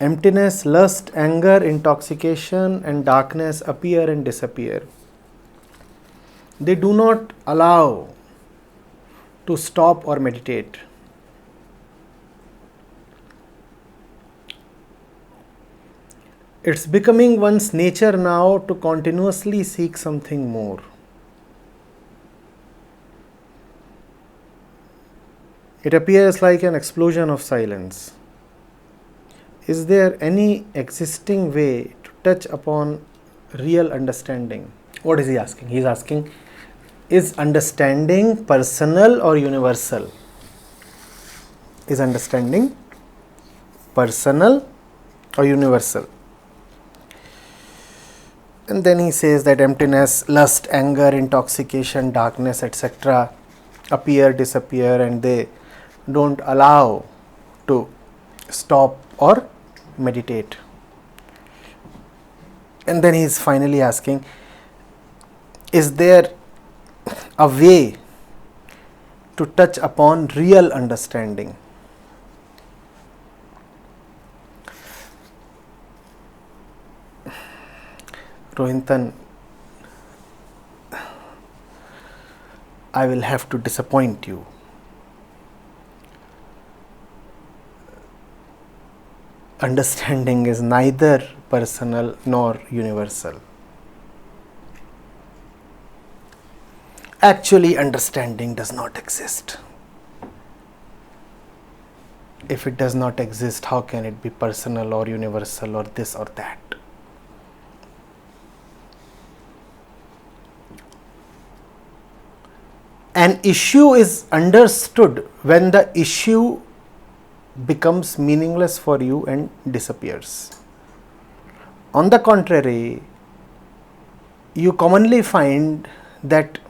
Emptiness, lust, anger, intoxication, and darkness appear and disappear. They do not allow to stop or meditate. It's becoming one's nature now to continuously seek something more. It appears like an explosion of silence. Is there any existing way to touch upon real understanding? What is he asking? He is asking, is understanding personal or universal? Is understanding personal or universal? And then he says that emptiness, lust, anger, intoxication, darkness, etc. appear, disappear, and they don't allow to stop or meditate. And then he is finally asking, is there a way to touch upon real understanding? Rohintan, I will have to disappoint you. Understanding is neither personal nor universal. Actually, understanding does not exist. If it does not exist, how can it be personal or universal or this or that? An issue is understood when the issue becomes meaningless for you and disappears. On the contrary, you commonly find that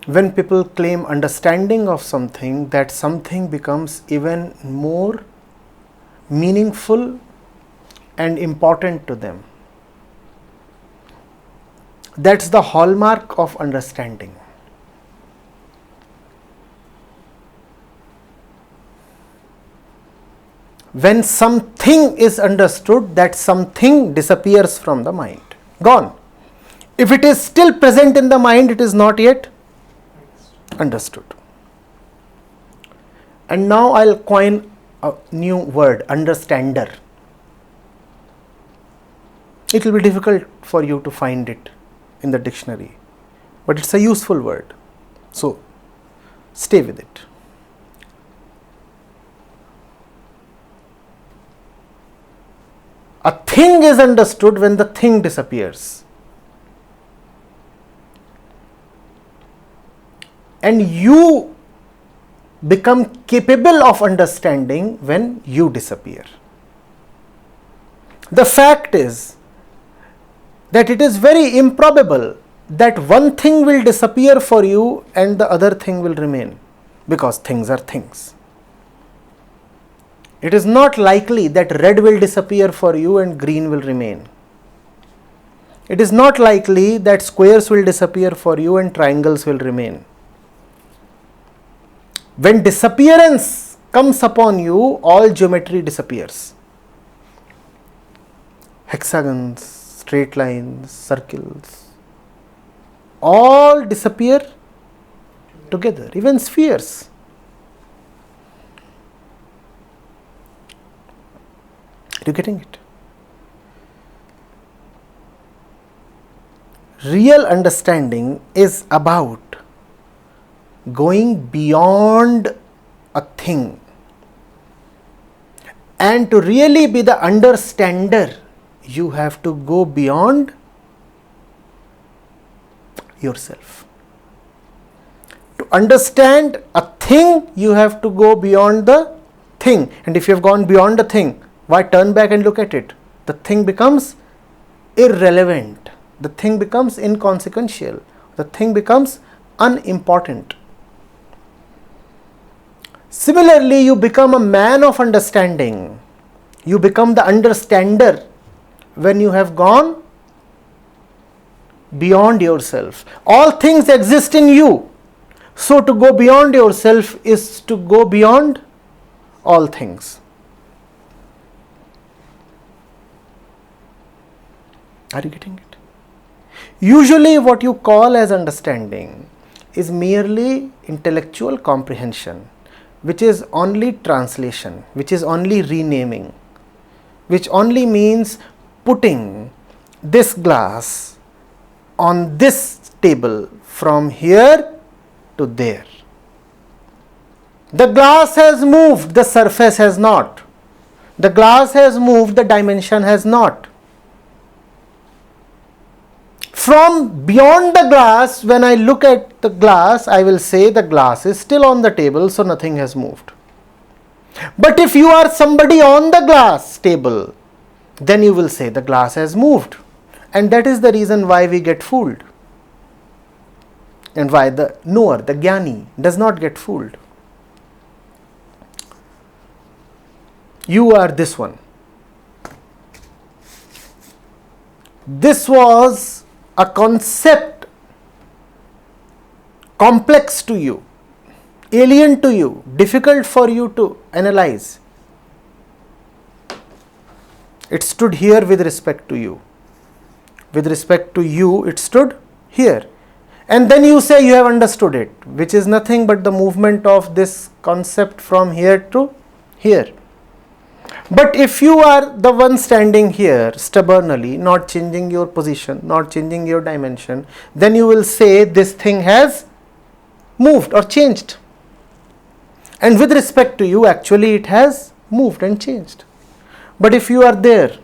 when people claim understanding of something, that something becomes even more meaningful and important to them. That's the hallmark of understanding. When something is understood, that something disappears from the mind, gone. If it is still present in the mind, it is not yet understood. And now I'll coin a new word, understander. It will be difficult for you to find it in the dictionary, but it's a useful word. So, stay with it. A thing is understood when the thing disappears. And you become capable of understanding when you disappear. The fact is that it is very improbable that one thing will disappear for you and the other thing will remain, because things are things. It is not likely that red will disappear for you and green will remain. It is not likely that squares will disappear for you and triangles will remain. When disappearance comes upon you, all geometry disappears. Hexagons, straight lines, circles, all disappear together, even spheres. Are you getting it? Real understanding is about going beyond a thing. And to really be the understander, you have to go beyond yourself. To understand a thing, you have to go beyond the thing. And if you have gone beyond the thing, why turn back and look at it? The thing becomes irrelevant. The thing becomes inconsequential. The thing becomes unimportant. Similarly, you become a man of understanding. You become the understander when you have gone beyond yourself. All things exist in you. So to go beyond yourself is to go beyond all things. Are you getting it? Usually what you call as understanding is merely intellectual comprehension, which is only translation, which is only renaming, which only means putting this glass on this table from here to there. The glass has moved, the surface has not. The glass has moved, the dimension has not. From beyond the glass, when I look at the glass, I will say the glass is still on the table, so nothing has moved. But if you are somebody on the glass table, then you will say the glass has moved. And that is the reason why we get fooled. And why the knower, the jnani, does not get fooled. You are this one. This was a concept complex to you, alien to you, difficult for you to analyze. It stood here with respect to you. With respect to you, it stood here. And then you say you have understood it, which is nothing but the movement of this concept from here to here. But if you are the one standing here stubbornly, not changing your position, not changing your dimension, then you will say this thing has moved or changed. And with respect to you, actually it has moved and changed. But if you are there,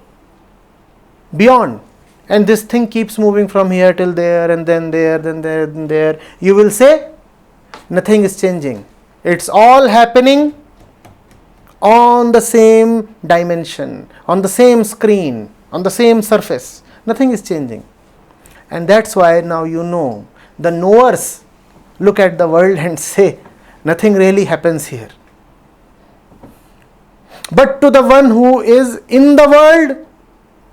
beyond, and this thing keeps moving from here till there and then there, then there, then there, you will say nothing is changing. It's all happening on the same dimension, on the same screen, on the same surface. Nothing is changing. And that's why now you know, the knowers look at the world and say, nothing really happens here. But to the one who is in the world,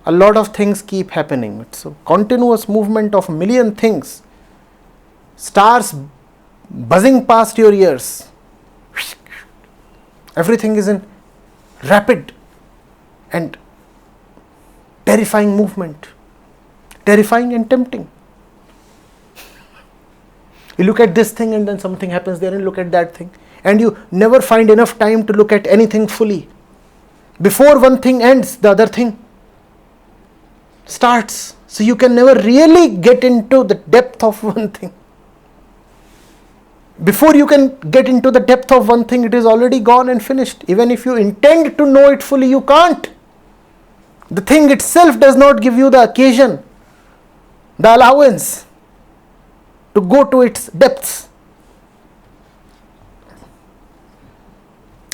a lot of things keep happening. It's a continuous movement of a million things. Stars buzzing past your ears. Everything is in rapid and terrifying movement. Terrifying and tempting. You look at this thing and then something happens there, and look at that thing. And you never find enough time to look at anything fully. Before one thing ends, the other thing starts. So you can never really get into the depth of one thing. Before you can get into the depth of one thing, it is already gone and finished. Even if you intend to know it fully, you can't. The thing itself does not give you the occasion, the allowance to go to its depths.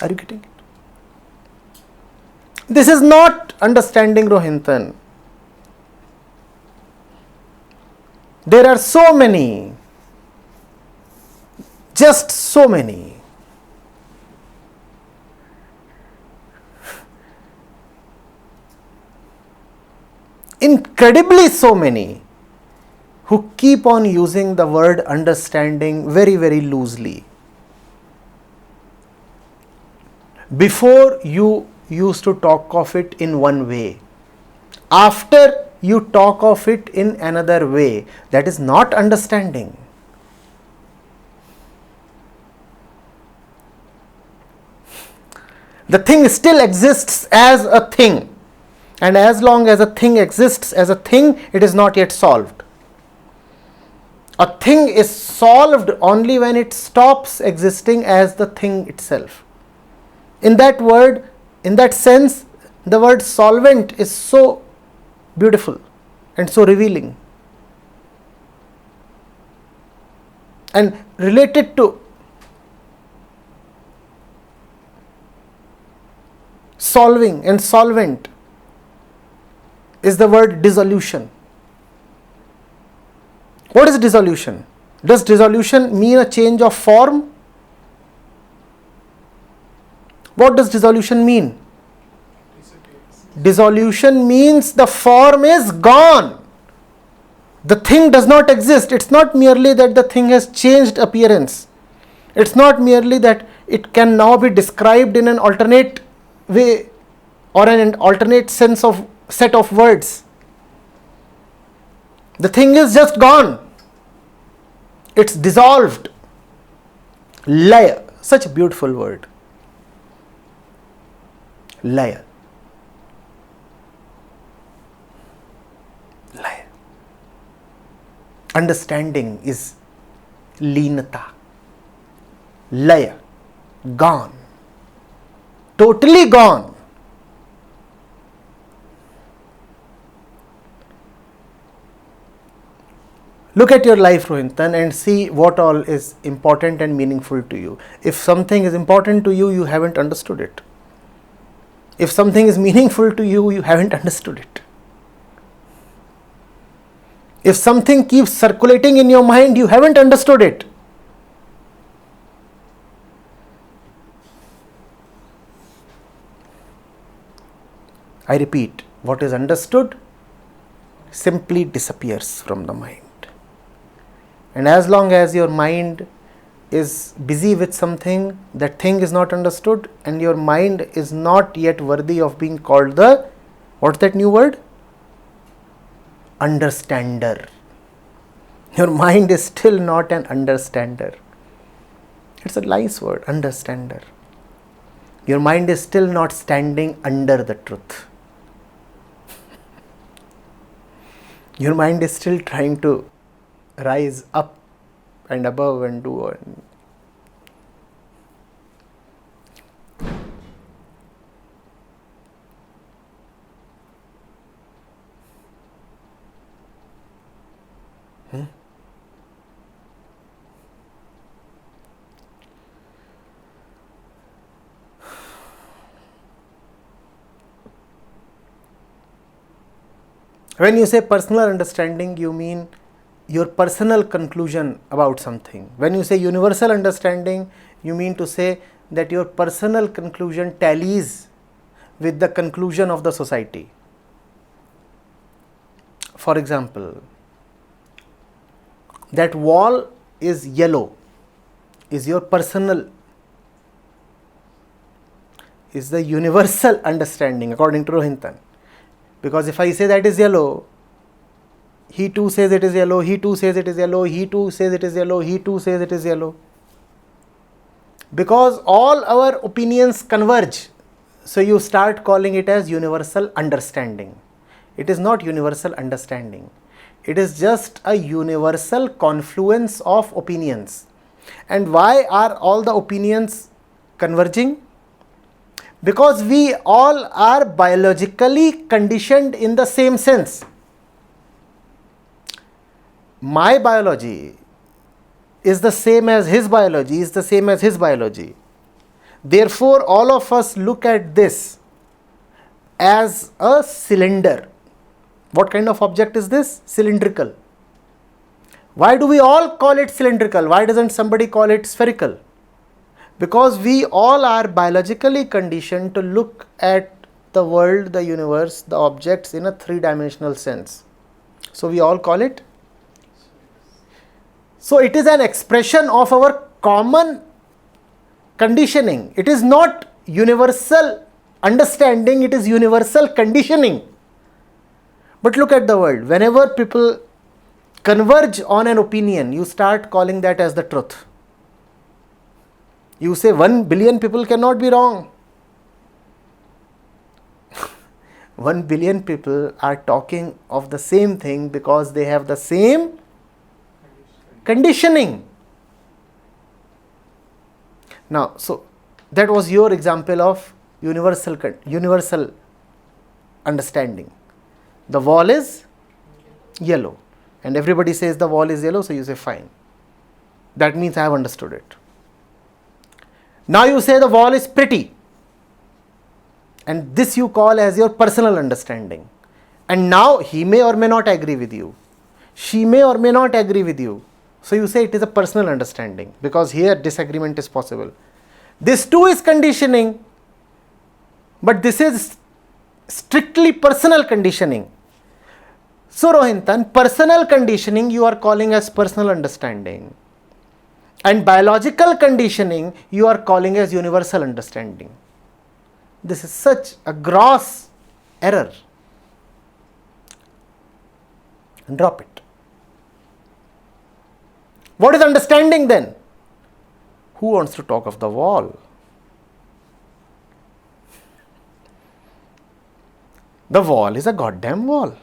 Are you getting it? This is not understanding, Rohinton. There are so many, just so many, incredibly so many, who keep on using the word understanding very, very loosely. Before, you used to talk of it in one way. After, you talk of it in another way. That is not understanding. The thing still exists as a thing. And as long as a thing exists as a thing, it is not yet solved. A thing is solved only when it stops existing as the thing itself. In that word, in that sense, the word solvent is so beautiful and so revealing. And related to solving and solvent is the word dissolution. What is dissolution? Does dissolution mean a change of form? What does dissolution mean? Dissolution means the form is gone. The thing does not exist. It's not merely that the thing has changed appearance. It's not merely that it can now be described in an alternate way or an alternate sense of set of words. The thing is just gone. It's dissolved. Laya. Such a beautiful word. Laya. Laya. Understanding is Leenata. Laya. Gone. Totally gone. Look at your life, Rohintan, and see what all is important and meaningful to you. If something is important to you, you haven't understood it. If something is meaningful to you, you haven't understood it. If something keeps circulating in your mind, you haven't understood it. I repeat, what is understood simply disappears from the mind. And as long as your mind is busy with something, that thing is not understood, and your mind is not yet worthy of being called the, what's that new word? Understander. Your mind is still not an understander. It's a nice word, understander. Your mind is still not standing under the truth. Your mind is still trying to rise up and above and do on. When you say personal understanding, you mean your personal conclusion about something. When you say universal understanding, you mean to say that your personal conclusion tallies with the conclusion of the society. For example, that wall is yellow, is your personal, is the universal understanding according to Rohintan. Because if I say that is yellow, he too says it is yellow, he too says it is yellow, he too says it is yellow, he too says it is yellow. Because all our opinions converge, so you start calling it as universal understanding. It is not universal understanding. It is just a universal confluence of opinions. And why are all the opinions converging? Because we all are biologically conditioned in the same sense. My biology is the same as his biology, is the same as his biology. Therefore, all of us look at this as a cylinder. What kind of object is this? Cylindrical. Why do we all call it cylindrical? Why doesn't somebody call it spherical? Because we all are biologically conditioned to look at the world, the universe, the objects in a three-dimensional sense. So we all call it. So it is an expression of our common conditioning. It is not universal understanding, it is universal conditioning. But look at the world. Whenever people converge on an opinion, you start calling that as the truth. You say 1 billion people cannot be wrong. 1 billion people are talking of the same thing because they have the same conditioning. Now, so that was your example of universal understanding. The wall is yellow and everybody says the wall is yellow, so you say fine. That means I have understood it. Now you say the wall is pretty, and this you call as your personal understanding. And now he may or may not agree with you. She may or may not agree with you. So you say it is a personal understanding because here disagreement is possible. This too is conditioning, but this is strictly personal conditioning. So Rohintan, personal conditioning you are calling as personal understanding. And biological conditioning you are calling as universal understanding. This is such a gross error. And drop it. What is understanding then? Who wants to talk of the wall? The wall is a goddamn wall.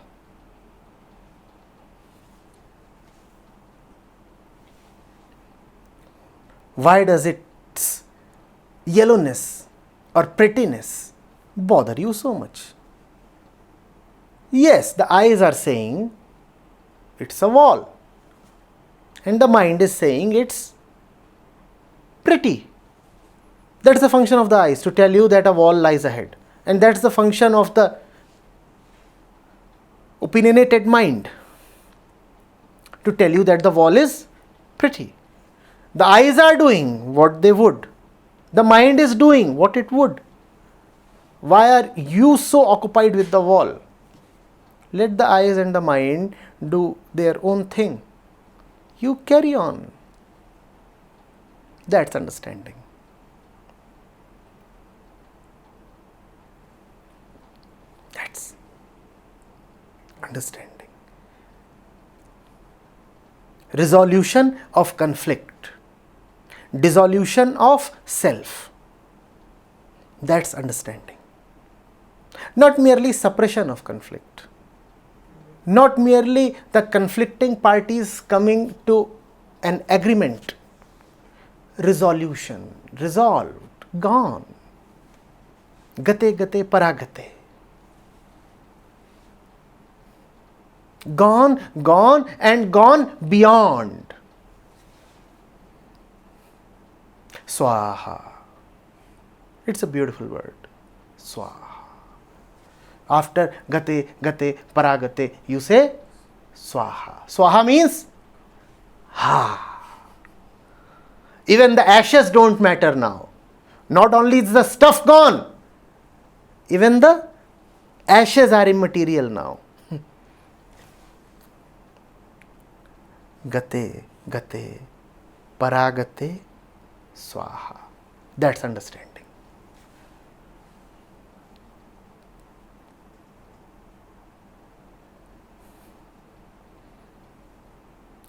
Why does its yellowness or prettiness bother you so much? Yes, the eyes are saying it's a wall, and the mind is saying it's pretty. That's the function of the eyes, to tell you that a wall lies ahead. And that's the function of the opinionated mind, to tell you that the wall is pretty. The eyes are doing what they would. The mind is doing what it would. Why are you so occupied with the wall? Let the eyes and the mind do their own thing. You carry on. That's understanding. That's understanding. Resolution of conflict. Dissolution of self. That's understanding. Not merely suppression of conflict. Not merely the conflicting parties coming to an agreement. Resolution, resolved, gone. Gate gate paragate. Gone, gone, and gone beyond. Swaha. It's a beautiful word. Swaha. After gate gate paragate, you say swaha. Swaha means ha. Even the ashes don't matter now. Not only is the stuff gone, even the ashes are immaterial now. Gate, gate, paragate, swaha. That's understanding.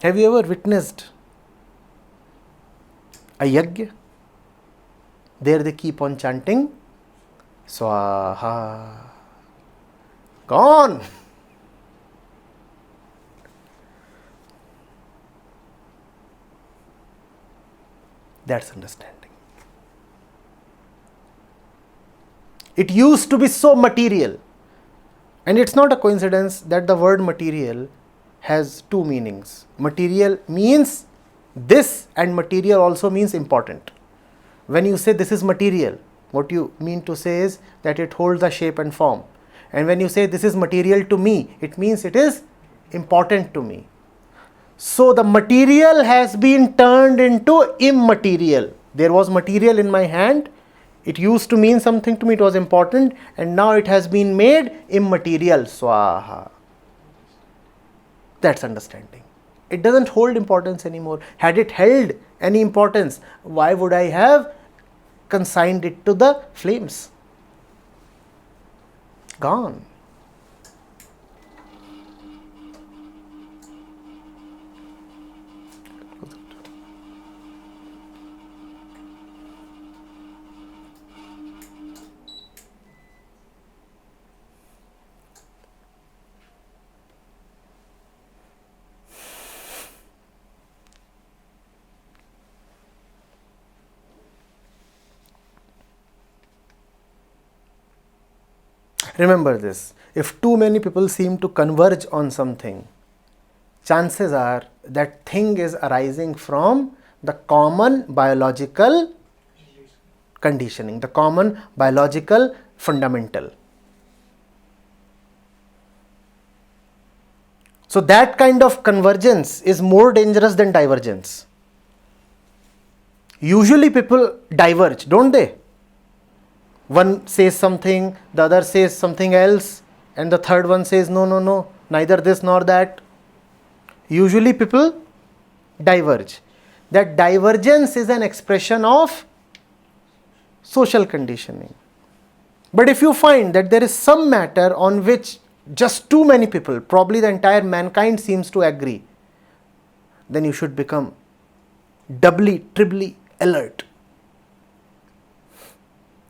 Have you ever witnessed a yajna? There they keep on chanting swaha. Gone. That's understanding. It used to be so material. And it's not a coincidence that the word material has two meanings. Material means this, and material also means important. When you say this is material, what you mean to say is that it holds a shape and form. And when you say this is material to me, it means it is important to me. So the material has been turned into immaterial. There was material in my hand. It used to mean something to me, it was important, and now it has been made immaterial. Swaha. That's understanding. It doesn't hold importance anymore. Had it held any importance, why would I have consigned it to the flames? Gone. Remember this, if too many people seem to converge on something, chances are that thing is arising from the common biological conditioning, the common biological fundamental. So that kind of convergence is more dangerous than divergence. Usually people diverge, don't they? One says something, the other says something else, and the third one says no, no, no, neither this nor that. Usually people diverge. That divergence is an expression of social conditioning. But if you find that there is some matter on which just too many people, probably the entire mankind, seems to agree, then you should become doubly, triply alert.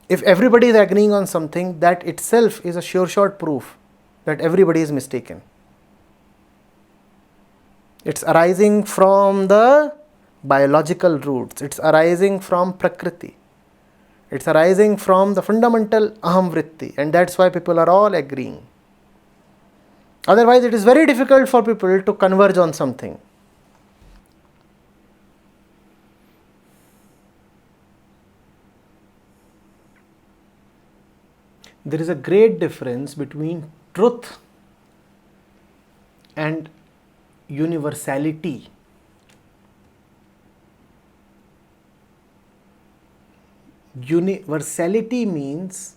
If everybody is agreeing on something, that itself is a sure shot proof that everybody is mistaken. It's arising from the biological roots. It's arising from Prakriti. It's arising from the fundamental Aham Vritti, and that's why people are all agreeing. Otherwise, it is very difficult for people to converge on something. There is a great difference between truth and universality. Universality means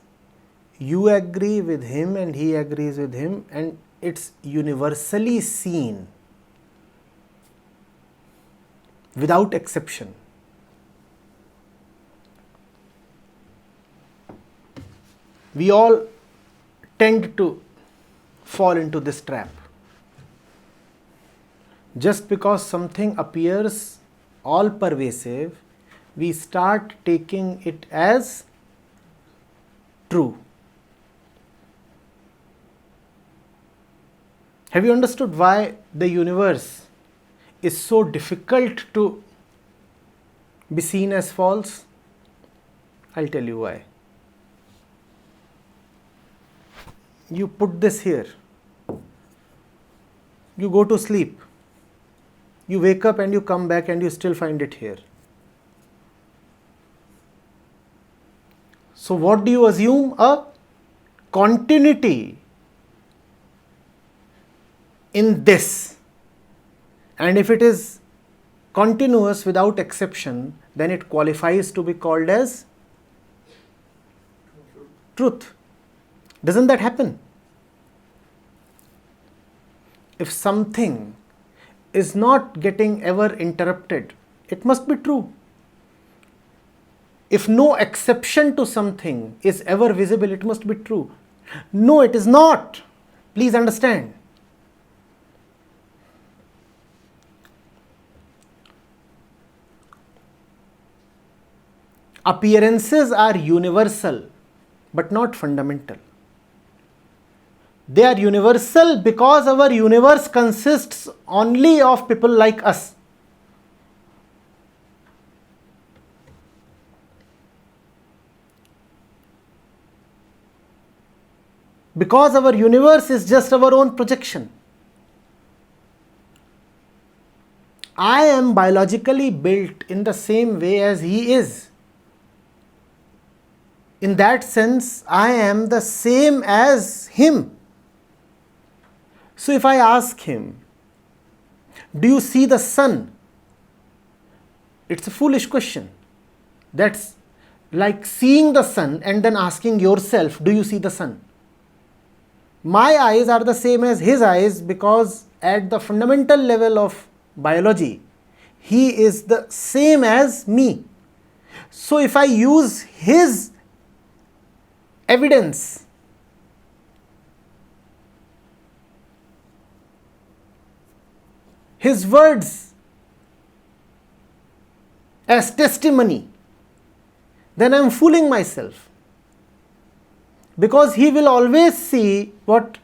you agree with him and he agrees with him, and it's universally seen without exception. We all tend to fall into this trap. Just because something appears all pervasive, we start taking it as true. Have you understood why the universe is so difficult to be seen as false? I'll tell you why. You put this here. You go to sleep. You wake up and you come back and you still find it here. So what do you assume? A continuity in this. And if it is continuous without exception, then it qualifies to be called as truth. Doesn't that happen? If something is not getting ever interrupted, it must be true. If no exception to something is ever visible, it must be true. No, it is not. Please understand. Appearances are universal, but not fundamental. They are universal because our universe consists only of people like us. Because our universe is just our own projection. I am biologically built in the same way as he is. In that sense, I am the same as him. So if I ask him, do you see the sun? It's a foolish question. That's like seeing the sun and then asking yourself, do you see the sun? My eyes are the same as his eyes because at the fundamental level of biology, he is the same as me. So if I use his evidence, his words as testimony, then I am fooling myself. Because he will always see what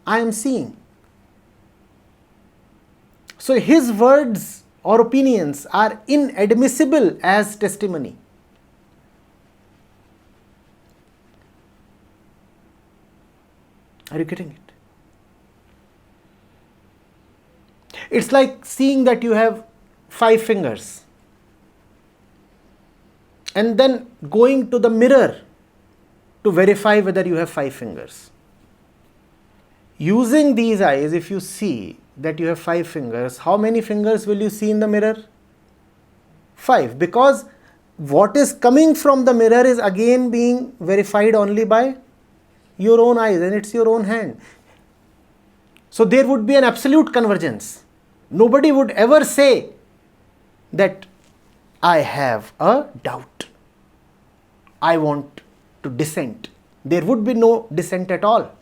I am seeing. So his words or opinions are inadmissible as testimony. Are you getting it? It's like seeing that you have 5 fingers and then going to the mirror to verify whether you have 5 fingers. Using these eyes, if you see that you have 5 fingers, how many fingers will you see in the mirror? 5. Because what is coming from the mirror is again being verified only by your own eyes, and it's your own hand. So there would be an absolute convergence. Nobody would ever say that I have a doubt. I want to dissent. There would be no dissent at all.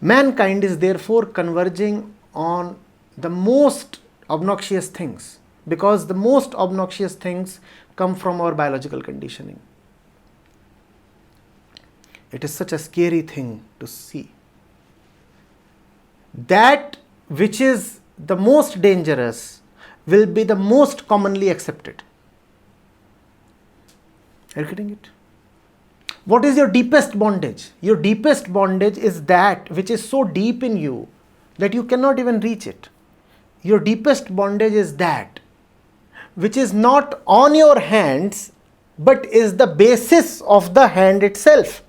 Mankind is therefore converging on the most obnoxious things, because the most obnoxious things come from our biological conditioning. It is such a scary thing to see. That which is the most dangerous will be the most commonly accepted. Are you getting it? What is your deepest bondage? Your deepest bondage is that which is so deep in you that you cannot even reach it. Your deepest bondage is that which is not on your hands but is the basis of the hand itself.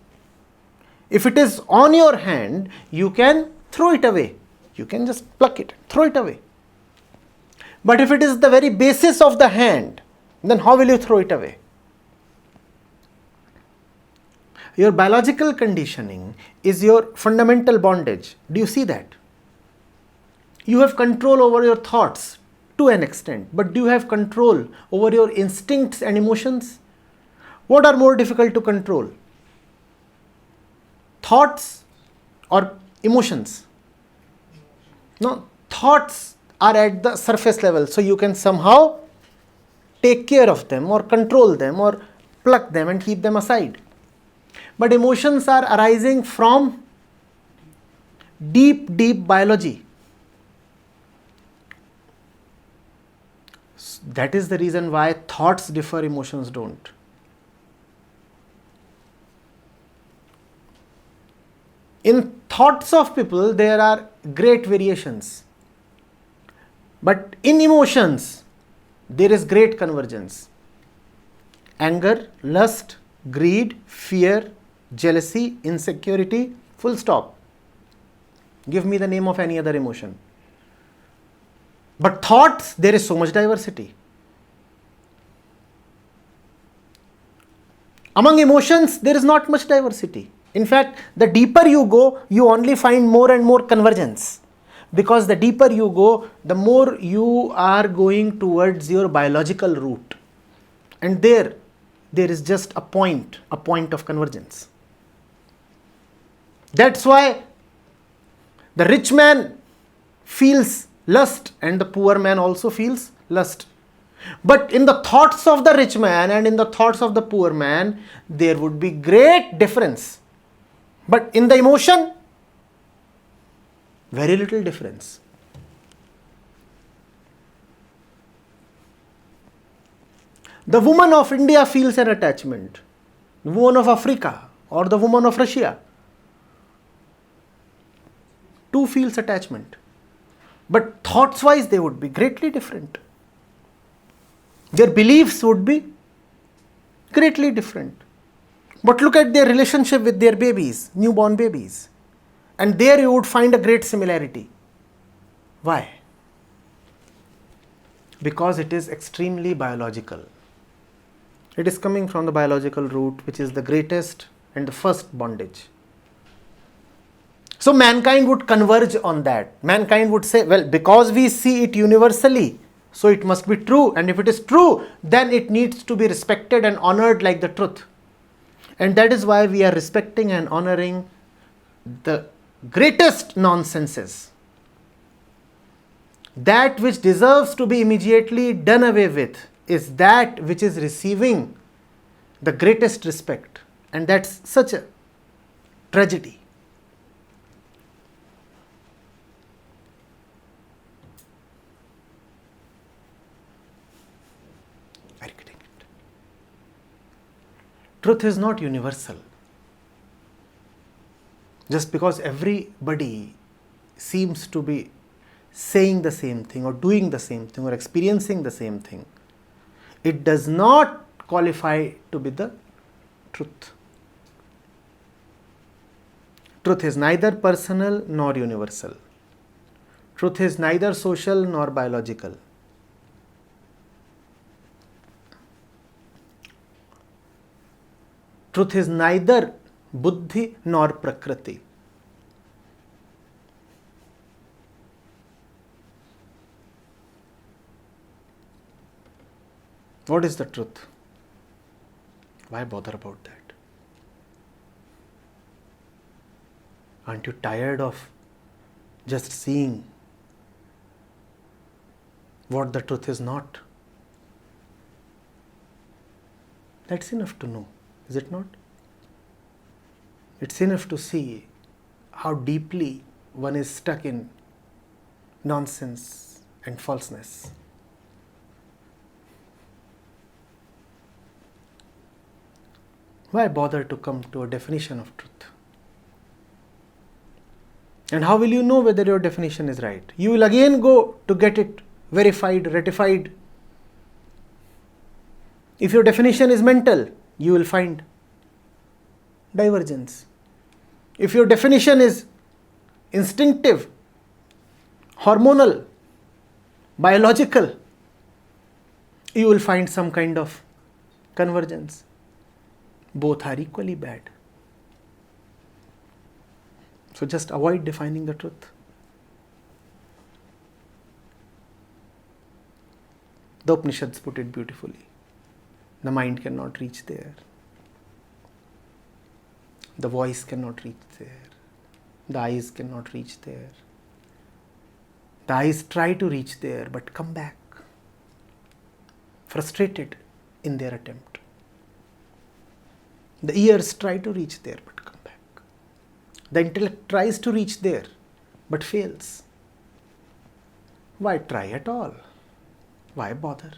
If it is on your hand, you can throw it away. You can just pluck it, throw it away. But if it is the very basis of the hand, then how will you throw it away? Your biological conditioning is your fundamental bondage. Do you see that? You have control over your thoughts to an extent, but do you have control over your instincts and emotions? What are more difficult to control? Thoughts or emotions? No, thoughts are at the surface level, so you can somehow take care of them or control them or pluck them and keep them aside. But emotions are arising from deep, deep biology. That is the reason why thoughts differ, emotions don't. In thoughts of people, there are great variations. But in emotions, there is great convergence. Anger, lust, greed, fear, jealousy, insecurity, full stop. Give me the name of any other emotion. But thoughts, there is so much diversity. Among emotions, there is not much diversity. In fact, the deeper you go, you only find more and more convergence. Because the deeper you go, the more you are going towards your biological root. And there is just a point of convergence. That's why the rich man feels lust and the poor man also feels lust. But in the thoughts of the rich man and in the thoughts of the poor man, there would be great difference. But in the emotion, very little difference. The woman of India feels an attachment. The woman of Africa or the woman of Russia too feels attachment. But thoughts-wise, they would be greatly different. Their beliefs would be greatly different. But look at their relationship with their babies, newborn babies. And there you would find a great similarity. Why? Because it is extremely biological. It is coming from the biological root, which is the greatest and the first bondage. So mankind would converge on that. Mankind would say, well, because we see it universally, so it must be true. And if it is true, then it needs to be respected and honored like the truth. And that is why we are respecting and honoring the greatest nonsenses. That which deserves to be immediately done away with is that which is receiving the greatest respect. And that's such a tragedy. Are you getting it? Truth is not universal. Just because everybody seems to be saying the same thing or doing the same thing or experiencing the same thing, it does not qualify to be the truth. Truth is neither personal nor universal. Truth is neither social nor biological. Truth is neither buddhi nor prakriti. What is the truth? Why bother about that? Aren't you tired of just seeing what the truth is not. That's enough to know, is it not? It's enough to see how deeply one is stuck in nonsense and falseness. Why bother to come to a definition of truth? And how will you know whether your definition is right? You will again go to get it verified, ratified. If your definition is mental, you will find divergence. If your definition is instinctive, hormonal, biological, you will find some kind of convergence. Both are equally bad. So just avoid defining the truth. The Upanishads put it beautifully. The mind cannot reach there. The voice cannot reach there. The eyes cannot reach there. The eyes try to reach there but come back, frustrated in their attempt. The ears try to reach there but come back. The intellect tries to reach there but fails. Why try at all? Why bother?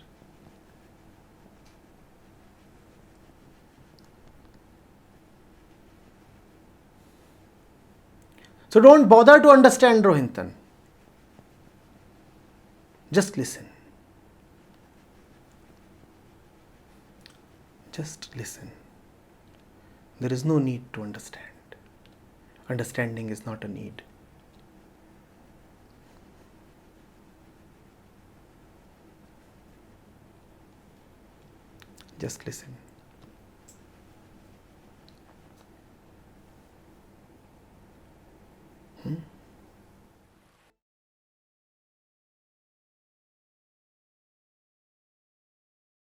So don't bother to understand, Rohinton. Just listen. Just listen. There is no need to understand. Understanding is not a need. Just listen.